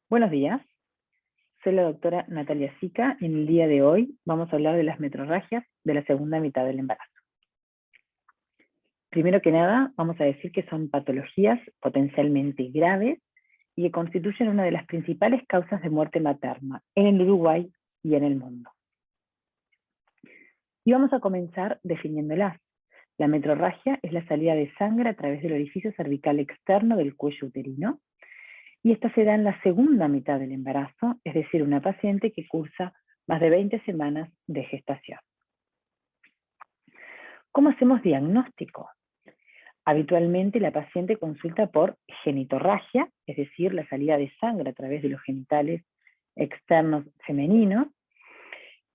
Buenos días, soy la doctora Natalia Sica y en el día de hoy vamos a hablar de las metrorragias de la segunda mitad del embarazo. Primero que nada, vamos a decir que son patologías potencialmente graves y que constituyen una de las principales causas de muerte materna en el Uruguay y en el mundo. Y vamos a comenzar definiéndolas. La metrorragia es la salida de sangre a través del orificio cervical externo del cuello uterino, y esta se da en la segunda mitad del embarazo, es decir, una paciente que cursa más de 20 semanas de gestación. ¿Cómo hacemos diagnóstico? Habitualmente la paciente consulta por genitorragia, es decir, la salida de sangre a través de los genitales externos femeninos.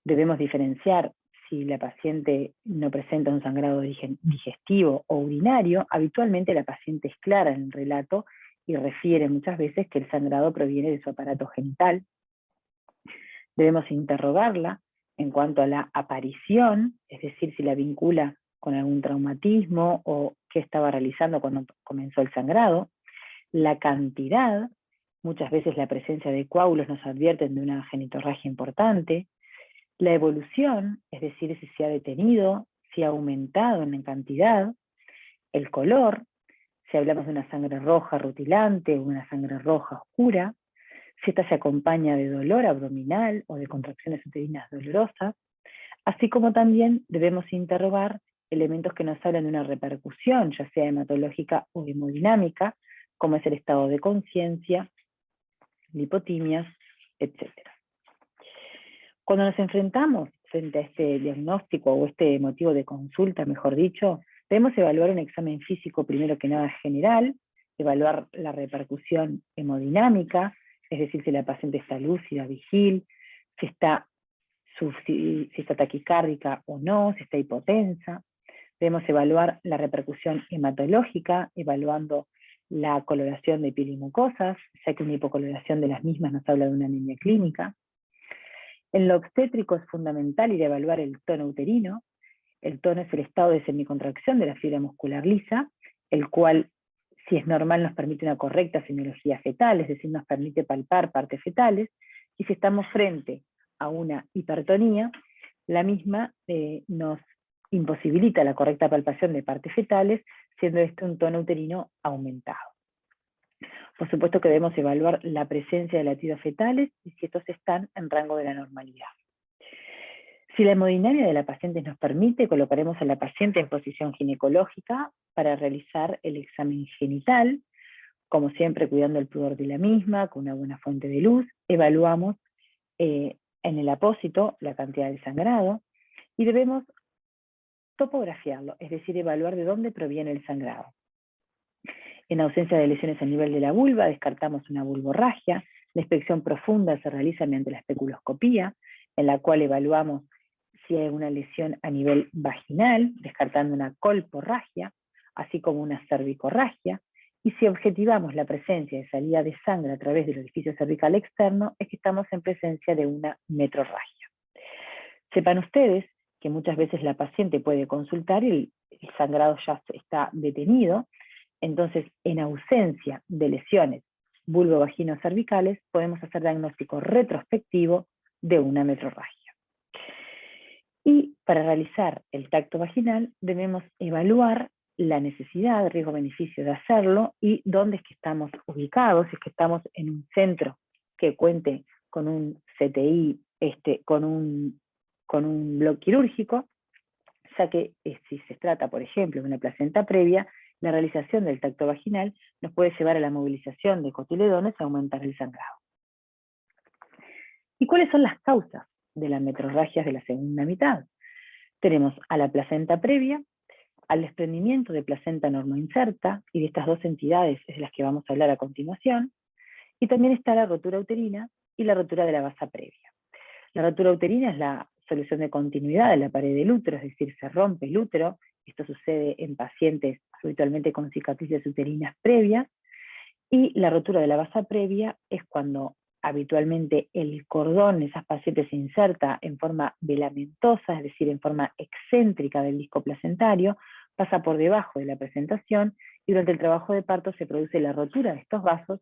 Debemos diferenciar si la paciente no presenta un sangrado digestivo o urinario. Habitualmente la paciente es clara en el relato y refiere muchas veces que el sangrado proviene de su aparato genital. Debemos interrogarla en cuanto a la aparición, es decir, si la vincula con algún traumatismo o qué estaba realizando cuando comenzó el sangrado. La cantidad, muchas veces la presencia de coágulos nos advierten de una genitorragia importante. La evolución, es decir, si se ha detenido, si ha aumentado en cantidad. El color, si hablamos de una sangre roja rutilante o una sangre roja oscura. Si esta se acompaña de dolor abdominal o de contracciones uterinas dolorosas, así como también debemos interrogar elementos que nos hablan de una repercusión, ya sea hematológica o hemodinámica, como es el estado de conciencia, lipotimias, etc. Cuando nos enfrentamos frente a este diagnóstico o este motivo de consulta, mejor dicho, debemos evaluar un examen físico primero que nada general, evaluar la repercusión hemodinámica, es decir, si la paciente está lúcida, vigil, si está taquicárdica o no, si está hipotensa. Debemos evaluar la repercusión hematológica, evaluando la coloración de piel y mucosas, ya que una hipocoloración de las mismas nos habla de una anemia clínica. En lo obstétrico es fundamental ir a evaluar el tono uterino. El tono es el estado de semicontracción de la fibra muscular lisa, el cual, si es normal, nos permite una correcta semiología fetal, es decir, nos permite palpar partes fetales, y si estamos frente a una hipertonía, la misma nos imposibilita la correcta palpación de partes fetales, siendo este un tono uterino aumentado. Por supuesto que debemos evaluar la presencia de latidos fetales y si estos están en rango de la normalidad. Si la hemodinamia de la paciente nos permite, colocaremos a la paciente en posición ginecológica para realizar el examen genital, como siempre cuidando el pudor de la misma, con una buena fuente de luz. Evaluamos en el apósito la cantidad de sangrado y debemos topografiarlo, es decir, evaluar de dónde proviene el sangrado. En ausencia de lesiones a nivel de la vulva, descartamos una vulvorragia. La inspección profunda se realiza mediante la especuloscopía, en la cual evaluamos si hay una lesión a nivel vaginal, descartando una colporragia, así como una cervicorragia, y si objetivamos la presencia de salida de sangre a través del orificio cervical externo, es que estamos en presencia de una metrorragia. Sepan ustedes que muchas veces la paciente puede consultar y el sangrado ya está detenido. Entonces, en ausencia de lesiones vulvovagino-cervicales, podemos hacer diagnóstico retrospectivo de una metrorragia. Y para realizar el tacto vaginal debemos evaluar la necesidad, riesgo-beneficio de hacerlo y dónde es que estamos ubicados, si es que estamos en un centro que cuente con un CTI, con un bloque quirúrgico, ya que si se trata, por ejemplo, de una placenta previa, la realización del tacto vaginal nos puede llevar a la movilización de cotiledones y aumentar el sangrado. ¿Y cuáles son las causas de las metrorragias de la segunda mitad? Tenemos a la placenta previa, al desprendimiento de placenta normoinserta, y de estas dos entidades es de las que vamos a hablar a continuación, y también está la rotura uterina y la rotura de la vasa previa. La rotura uterina es la solución de continuidad de la pared del útero, es decir, se rompe el útero. Esto sucede en pacientes habitualmente con cicatrices uterinas previas, y la rotura de la vasa previa es cuando habitualmente el cordón en esas pacientes se inserta en forma velamentosa, es decir, en forma excéntrica del disco placentario, pasa por debajo de la presentación y durante el trabajo de parto se produce la rotura de estos vasos,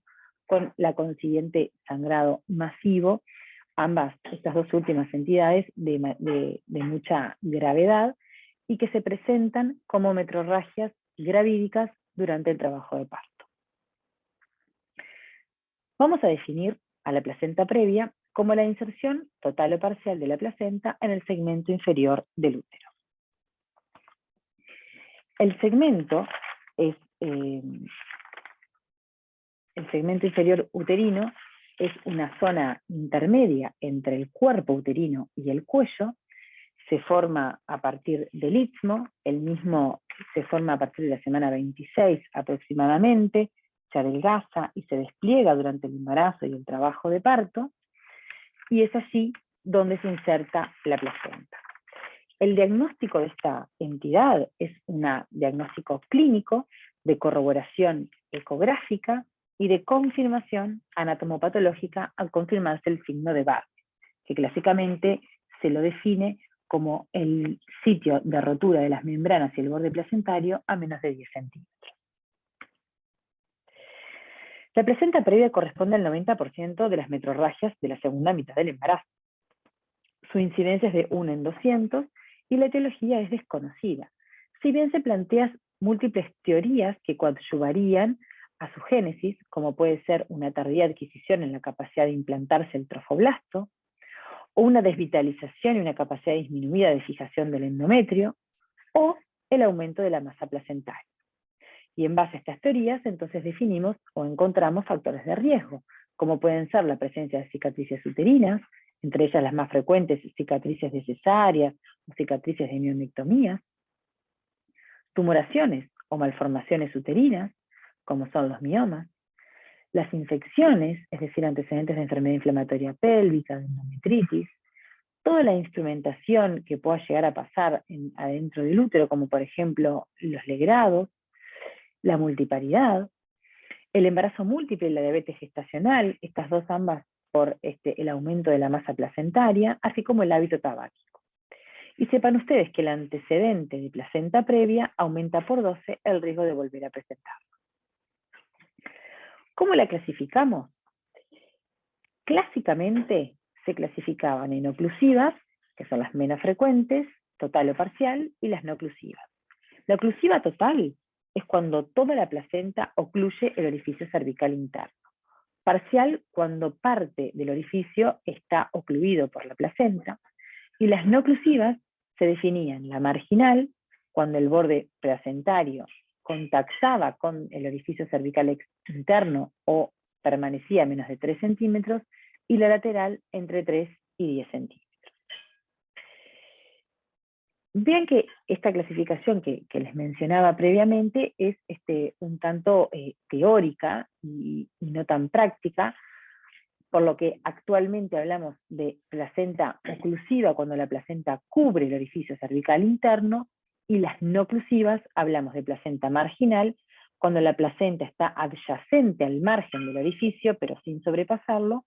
con la consiguiente sangrado masivo, ambas, estas dos últimas entidades de mucha gravedad, y que se presentan como metrorragias gravídicas durante el trabajo de parto. Vamos a definir a la placenta previa como la inserción total o parcial de la placenta en el segmento inferior del útero. El segmento inferior uterino es una zona intermedia entre el cuerpo uterino y el cuello. Se forma a partir del istmo, el mismo se forma a partir de la semana 26 aproximadamente, se adelgaza y se despliega durante el embarazo y el trabajo de parto, y es allí donde se inserta la placenta. El diagnóstico de esta entidad es un diagnóstico clínico de corroboración ecográfica y de confirmación anatomopatológica al confirmarse el signo de Barth, que clásicamente se lo define como el sitio de rotura de las membranas y el borde placentario a menos de 10 centímetros. La placenta previa corresponde al 90% de las metrorragias de la segunda mitad del embarazo. Su incidencia es de 1 en 200 y la etiología es desconocida, si bien se plantean múltiples teorías que coadyuvarían a su génesis, como puede ser una tardía adquisición en la capacidad de implantarse el trofoblasto, o una desvitalización y una capacidad disminuida de fijación del endometrio, o el aumento de la masa placentaria. Y en base a estas teorías, entonces definimos o encontramos factores de riesgo, como pueden ser la presencia de cicatrices uterinas, entre ellas las más frecuentes cicatrices de cesáreas o cicatrices de mionectomías, tumoraciones o malformaciones uterinas, como son los miomas, las infecciones, es decir, antecedentes de enfermedad inflamatoria pélvica, de endometritis, toda la instrumentación que pueda llegar a pasar adentro del útero, como por ejemplo los legrados, la multiparidad, el embarazo múltiple y la diabetes gestacional, estas dos ambas por el aumento de la masa placentaria, así como el hábito tabáquico. Y sepan ustedes que el antecedente de placenta previa aumenta por 12 el riesgo de volver a presentarlo. ¿Cómo la clasificamos? Clásicamente se clasificaban en oclusivas, que son las menos frecuentes, total o parcial, y las no oclusivas. La oclusiva total es cuando toda la placenta ocluye el orificio cervical interno. Parcial, cuando parte del orificio está ocluido por la placenta. Y las no oclusivas se definían la marginal, cuando el borde placentario contactaba con el orificio cervical interno o permanecía a menos de 3 centímetros, y la lateral entre 3 y 10 centímetros. Vean que esta clasificación que les mencionaba previamente es un tanto teórica y no tan práctica, por lo que actualmente hablamos de placenta oclusiva cuando la placenta cubre el orificio cervical interno, y las no oclusivas hablamos de placenta marginal cuando la placenta está adyacente al margen del orificio pero sin sobrepasarlo,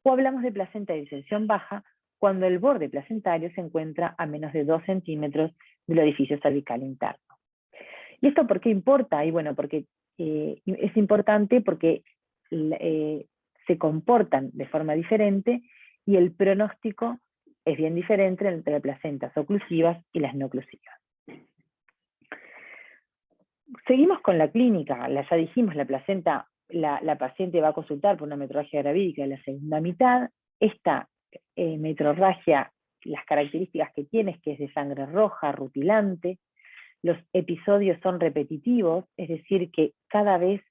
o hablamos de placenta de distensión baja cuando el borde placentario se encuentra a menos de 2 centímetros del orificio cervical interno. ¿Y esto por qué importa? Y bueno, porque es importante porque se comportan de forma diferente y el pronóstico es bien diferente entre las placentas oclusivas y las no oclusivas. Seguimos con la clínica, ya dijimos, la paciente va a consultar por una metrorragia gravídica de la segunda mitad. Esta metrorragia, las características que tiene es que es de sangre roja, rutilante. Los episodios son repetitivos, es decir, que cada vez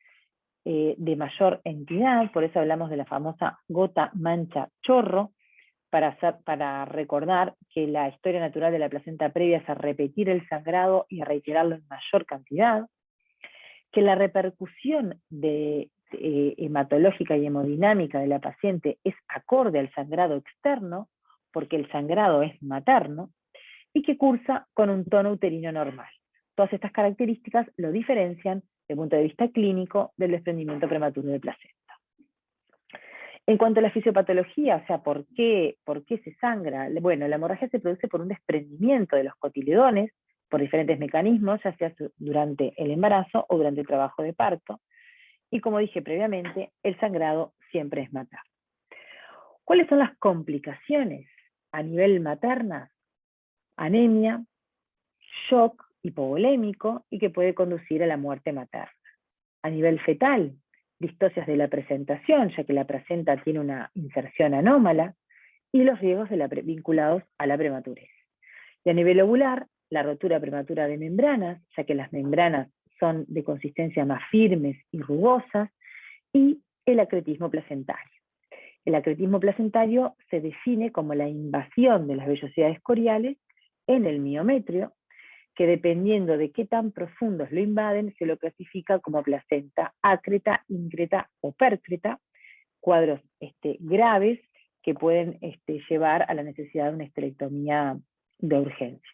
de mayor entidad, por eso hablamos de la famosa gota, mancha, chorro, para recordar que la historia natural de la placenta previa es a repetir el sangrado y a reiterarlo en mayor cantidad, que la repercusión hematológica y hemodinámica de la paciente es acorde al sangrado externo, porque el sangrado es materno, y que cursa con un tono uterino normal. Todas estas características lo diferencian, desde el punto de vista clínico, del desprendimiento prematuro de placenta. En cuanto a la fisiopatología, o sea, ¿por qué se sangra? Bueno, la hemorragia se produce por un desprendimiento de los cotiledones, por diferentes mecanismos, ya sea durante el embarazo o durante el trabajo de parto, Y como dije previamente, el sangrado siempre es materno. ¿Cuáles son las complicaciones a nivel materna? Anemia, shock hipovolémico y que puede conducir a la muerte materna. A nivel fetal, distocias de la presentación, ya que la placenta tiene una inserción anómala, y los riesgos vinculados a la prematurez. Y a nivel ovular, la rotura prematura de membranas, ya que las membranas son de consistencia más firmes y rugosas, y el acretismo placentario. El acretismo placentario se define como la invasión de las vellosidades coriales en el miometrio, que dependiendo de qué tan profundos lo invaden, se lo clasifica como placenta acreta, increta o percreta, cuadros graves que pueden llevar a la necesidad de una esterectomía de urgencia.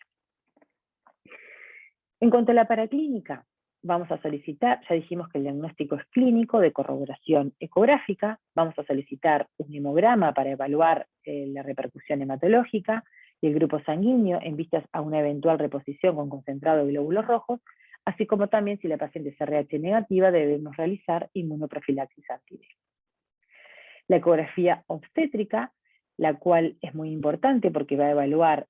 En cuanto a la paraclínica, vamos a solicitar, ya dijimos que el diagnóstico es clínico, de corroboración ecográfica, vamos a solicitar un hemograma para evaluar la repercusión hematológica y el grupo sanguíneo en vistas a una eventual reposición con concentrado de glóbulos rojos, así como también si la paciente es RH negativa debemos realizar inmunoprofilaxis antiviral. La ecografía obstétrica, la cual es muy importante porque va a evaluar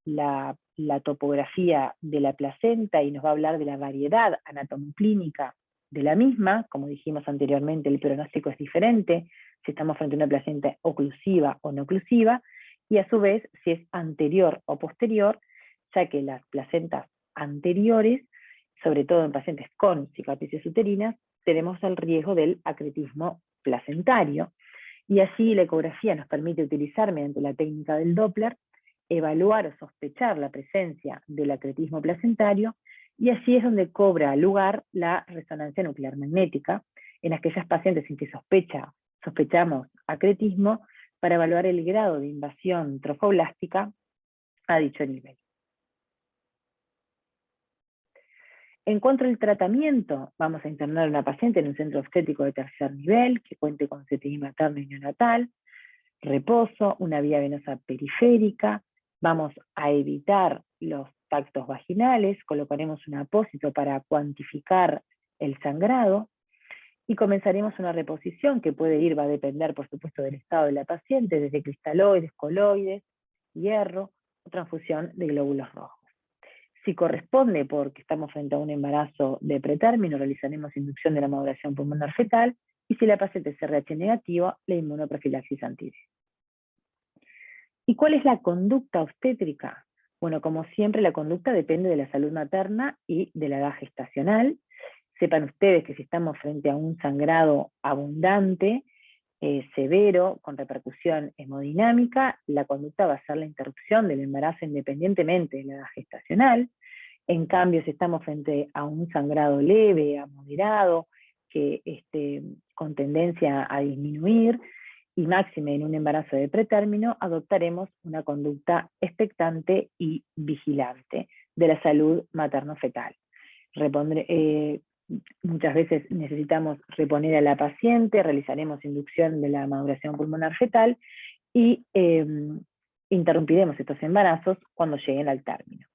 la topografía de la placenta y nos va a hablar de la variedad anatomoclínica de la misma. Como dijimos anteriormente, el pronóstico es diferente si estamos frente a una placenta oclusiva o no oclusiva, y a su vez si es anterior o posterior, ya que las placentas anteriores, sobre todo en pacientes con cicatrices uterinas, tenemos el riesgo del acretismo placentario, y así la ecografía nos permite utilizar mediante la técnica del Doppler, evaluar o sospechar la presencia del acretismo placentario, y así es donde cobra lugar la resonancia nuclear magnética en aquellas pacientes en que sospechamos acretismo, para evaluar el grado de invasión trofoblástica a dicho nivel. En cuanto al tratamiento, vamos a internar a una paciente en un centro obstétrico de tercer nivel, que cuente con CTI materno y neonatal, reposo, una vía venosa periférica, vamos a evitar los tactos vaginales, colocaremos un apósito para cuantificar el sangrado, y comenzaremos una reposición que va a depender por supuesto del estado de la paciente, desde cristaloides, coloides, hierro, o transfusión de glóbulos rojos. Si corresponde, porque estamos frente a un embarazo de pretérmino, realizaremos inducción de la maduración pulmonar fetal, y si la paciente es RH negativa, la inmunoprofilaxis antiviral. ¿Y cuál es la conducta obstétrica? Bueno, como siempre, la conducta depende de la salud materna y de la edad gestacional. Sepan ustedes que si estamos frente a un sangrado abundante, severo, con repercusión hemodinámica, la conducta va a ser la interrupción del embarazo independientemente de la edad gestacional. En cambio, si estamos frente a un sangrado leve, a moderado, con tendencia a disminuir, y máxime en un embarazo de pretérmino, adoptaremos una conducta expectante y vigilante de la salud materno-fetal. Muchas veces necesitamos reponer a la paciente, realizaremos inducción de la maduración pulmonar fetal y interrumpiremos estos embarazos cuando lleguen al término.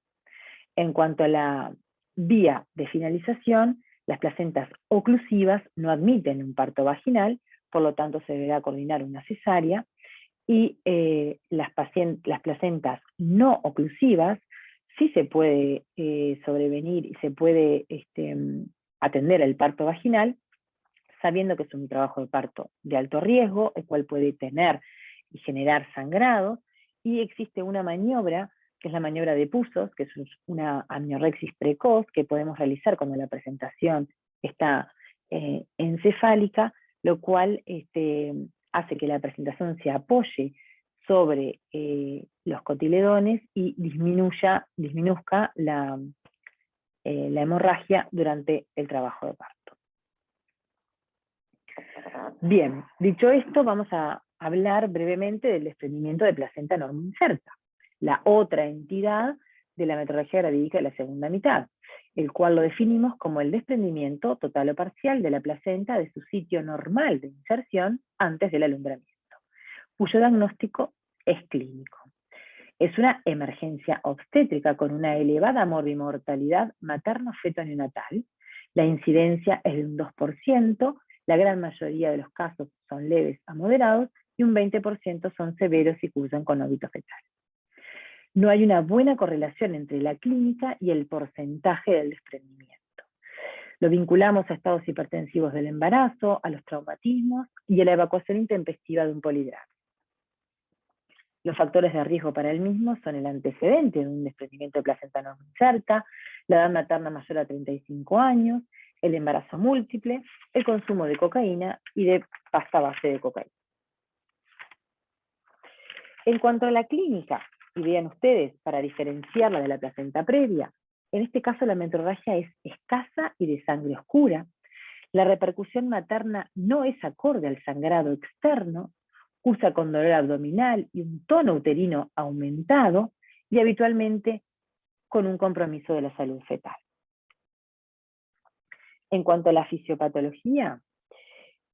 En cuanto a la vía de finalización, las placentas oclusivas no admiten un parto vaginal, por lo tanto se deberá coordinar una cesárea, y las placentas no oclusivas sí se puede sobrevenir y se puede atender el parto vaginal, sabiendo que es un trabajo de parto de alto riesgo, el cual puede tener y generar sangrado, y existe una maniobra, que es la maniobra de Pusos, que es una amniorexis precoz, que podemos realizar cuando la presentación está encefálica, lo cual hace que la presentación se apoye sobre los cotiledones y disminuzca la hemorragia durante el trabajo de parto. Bien, dicho esto, vamos a hablar brevemente del desprendimiento de placenta normoinserta, la otra entidad de la metrorragia gravídica de la segunda mitad, el cual lo definimos como el desprendimiento total o parcial de la placenta de su sitio normal de inserción antes del alumbramiento, cuyo diagnóstico es clínico. Es una emergencia obstétrica con una elevada morbimortalidad materno-feto-neonatal, La incidencia es de un 2%, la gran mayoría de los casos son leves a moderados y un 20% son severos y cursan con óbito fetal. No hay una buena correlación entre la clínica y el porcentaje del desprendimiento. Lo vinculamos a estados hipertensivos del embarazo, a los traumatismos y a la evacuación intempestiva de un polidrama. Los factores de riesgo para el mismo son el antecedente de un desprendimiento de placenta no inserta, la edad materna mayor a 35 años, el embarazo múltiple, el consumo de cocaína y de pasta base de cocaína. En cuanto a la clínica, y vean ustedes, para diferenciarla de la placenta previa, en este caso la metrorragia es escasa y de sangre oscura. La repercusión materna no es acorde al sangrado externo, cursa con dolor abdominal y un tono uterino aumentado, y habitualmente con un compromiso de la salud fetal. En cuanto a la fisiopatología,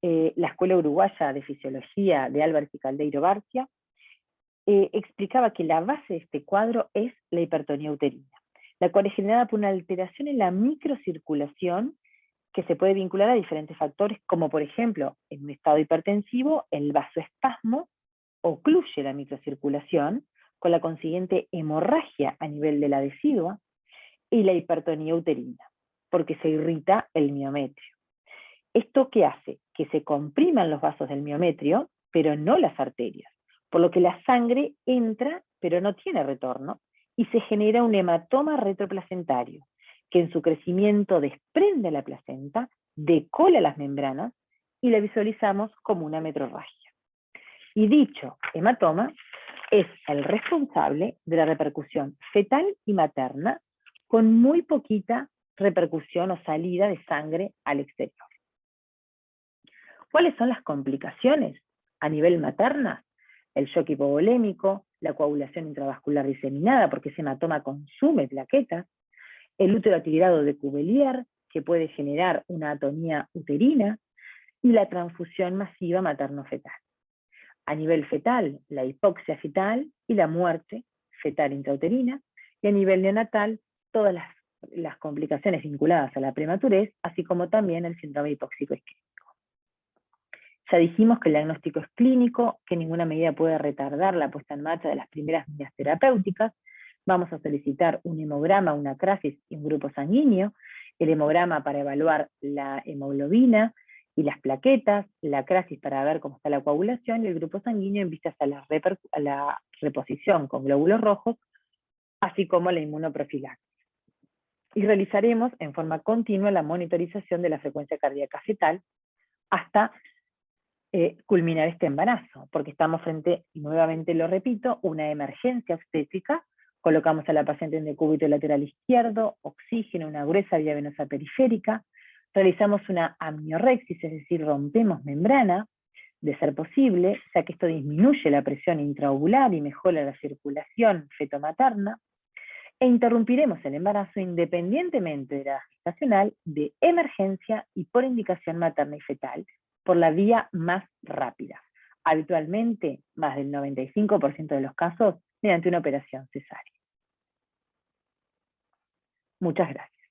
la Escuela Uruguaya de Fisiología de Álvarez y Caldeiro Barcia explicaba que la base de este cuadro es la hipertonía uterina, la cual es generada por una alteración en la microcirculación que se puede vincular a diferentes factores, como por ejemplo, en un estado hipertensivo, el vasoespasmo ocluye la microcirculación, con la consiguiente hemorragia a nivel de la decidua, y la hipertonía uterina, porque se irrita el miometrio. ¿Esto qué hace? Que se compriman los vasos del miometrio, pero no las arterias, por lo que la sangre entra, pero no tiene retorno, y se genera un hematoma retroplacentario, que en su crecimiento desprende la placenta, decola las membranas, y la visualizamos como una metrorragia. Y dicho hematoma es el responsable de la repercusión fetal y materna, con muy poquita repercusión o salida de sangre al exterior. ¿Cuáles son las complicaciones a nivel materna? El shock hipovolémico, la coagulación intravascular diseminada, porque ese hematoma consume plaquetas, el útero atigrado de Cuvelier, que puede generar una atonía uterina, y la transfusión masiva materno-fetal. A nivel fetal, la hipoxia fetal y la muerte fetal intrauterina, y a nivel neonatal, todas las complicaciones vinculadas a la prematurez, así como también el síndrome hipóxico isquémico. Ya dijimos que el diagnóstico es clínico, que ninguna medida puede retardar la puesta en marcha de las primeras medidas terapéuticas. Vamos a solicitar un hemograma, una crasis y un grupo sanguíneo. El hemograma para evaluar la hemoglobina y las plaquetas, la crasis para ver cómo está la coagulación y el grupo sanguíneo en vistas a la reposición con glóbulos rojos, así como la inmunoprofilaxis. Y realizaremos en forma continua la monitorización de la frecuencia cardíaca fetal hasta culminar este embarazo, porque estamos frente, y nuevamente lo repito, una emergencia obstétrica. Colocamos a la paciente en decúbito lateral izquierdo, oxígeno, una gruesa vía venosa periférica, realizamos una amniorexis, es decir, rompemos membrana, de ser posible, ya que esto disminuye la presión intraovular y mejora la circulación fetomaterna, e interrumpiremos el embarazo independientemente de la gestacional, de emergencia y por indicación materna y fetal, por la vía más rápida. Habitualmente, más del 95% de los casos, mediante una operación cesárea. Muchas gracias.